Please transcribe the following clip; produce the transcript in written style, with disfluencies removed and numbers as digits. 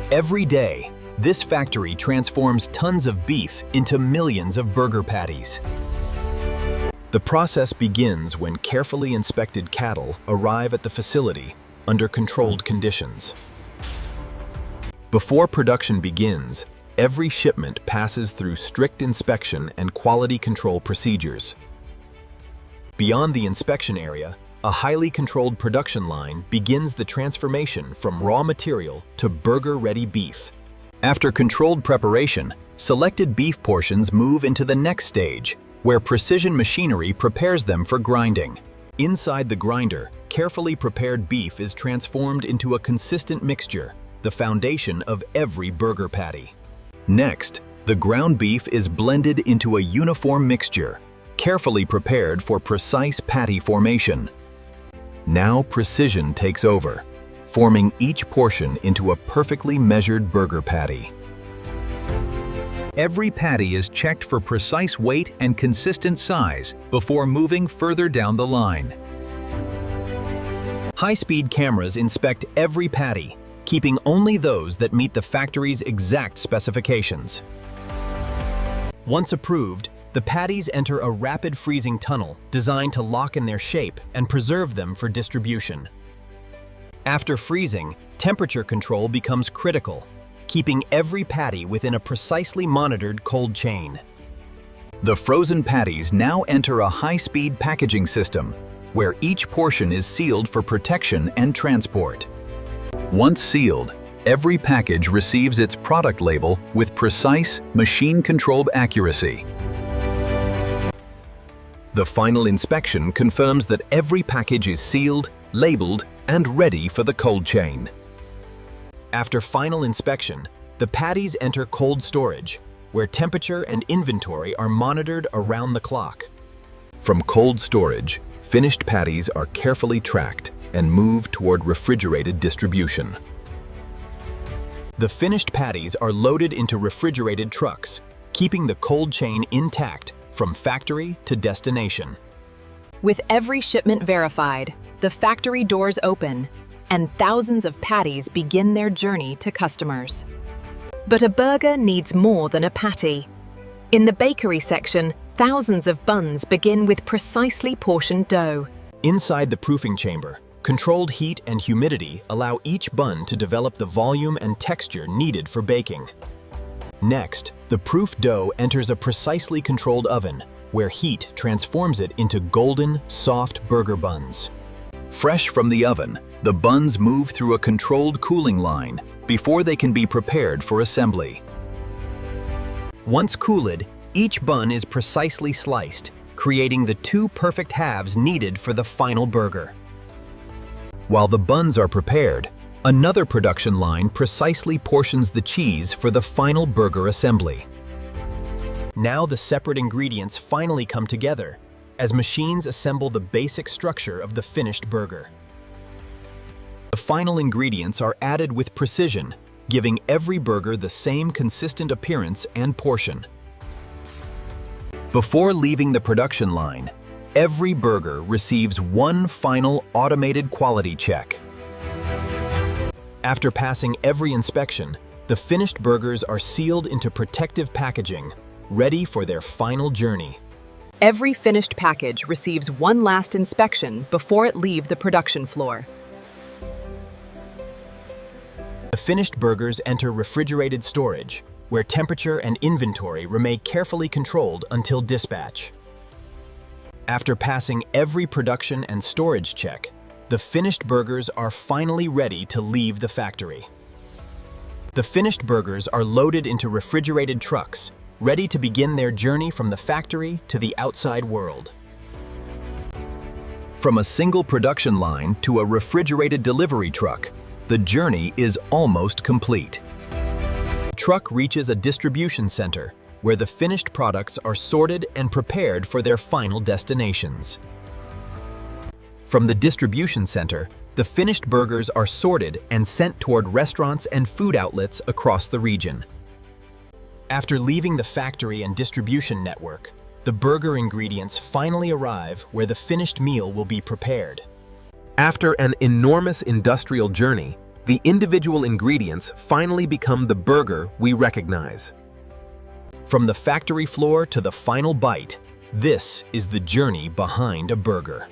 Every day, this factory transforms tons of beef into millions of burger patties. The process begins when carefully inspected cattle arrive at the facility under controlled conditions. Before production begins, every shipment passes through strict inspection and quality control procedures. Beyond the inspection area, a highly controlled production line begins the transformation from raw material to burger-ready beef. After controlled preparation, selected beef portions move into the next stage, where precision machinery prepares them for grinding. Inside the grinder, carefully prepared beef is transformed into a consistent mixture, the foundation of every burger patty. Next, the ground beef is blended into a uniform mixture, carefully prepared for precise patty formation. Now precision takes over, forming each portion into a perfectly measured burger patty. Every patty is checked for precise weight and consistent size before moving further down the line. High-speed cameras inspect every patty, keeping only those that meet the factory's exact specifications. Once approved, the patties enter a rapid freezing tunnel designed to lock in their shape and preserve them for distribution. After freezing, temperature control becomes critical, keeping every patty within a precisely monitored cold chain. The frozen patties now enter a high-speed packaging system, where each portion is sealed for protection and transport. Once sealed, every package receives its product label with precise, machine-controlled accuracy. The final inspection confirms that every package is sealed, labeled, and ready for the cold chain. After final inspection, the patties enter cold storage, where temperature and inventory are monitored around the clock. From cold storage, finished patties are carefully tracked and moved toward refrigerated distribution. The finished patties are loaded into refrigerated trucks, keeping the cold chain intact from factory to destination. With every shipment verified, the factory doors open, and thousands of patties begin their journey to customers. But a burger needs more than a patty. In the bakery section, thousands of buns begin with precisely portioned dough. Inside the proofing chamber, controlled heat and humidity allow each bun to develop the volume and texture needed for baking. Next, the proof dough enters a precisely controlled oven, where heat transforms it into golden, soft burger buns. Fresh from the oven, the buns move through a controlled cooling line before they can be prepared for assembly. Once cooled, each bun is precisely sliced, creating the two perfect halves needed for the final burger. While the buns are prepared, another production line precisely portions the cheese for the final burger assembly. Now the separate ingredients finally come together, as machines assemble the basic structure of the finished burger. The final ingredients are added with precision, giving every burger the same consistent appearance and portion. Before leaving the production line, every burger receives one final automated quality check. After passing every inspection, the finished burgers are sealed into protective packaging, ready for their final journey. Every finished package receives one last inspection before it leaves the production floor. The finished burgers enter refrigerated storage, where temperature and inventory remain carefully controlled until dispatch. After passing every production and storage check, the finished burgers are finally ready to leave the factory. The finished burgers are loaded into refrigerated trucks, ready to begin their journey from the factory to the outside world. From a single production line to a refrigerated delivery truck, the journey is almost complete. The truck reaches a distribution center where the finished products are sorted and prepared for their final destinations. From the distribution center, the finished burgers are sorted and sent toward restaurants and food outlets across the region. After leaving the factory and distribution network, the burger ingredients finally arrive where the finished meal will be prepared. After an enormous industrial journey, the individual ingredients finally become the burger we recognize. From the factory floor to the final bite, this is the journey behind a burger.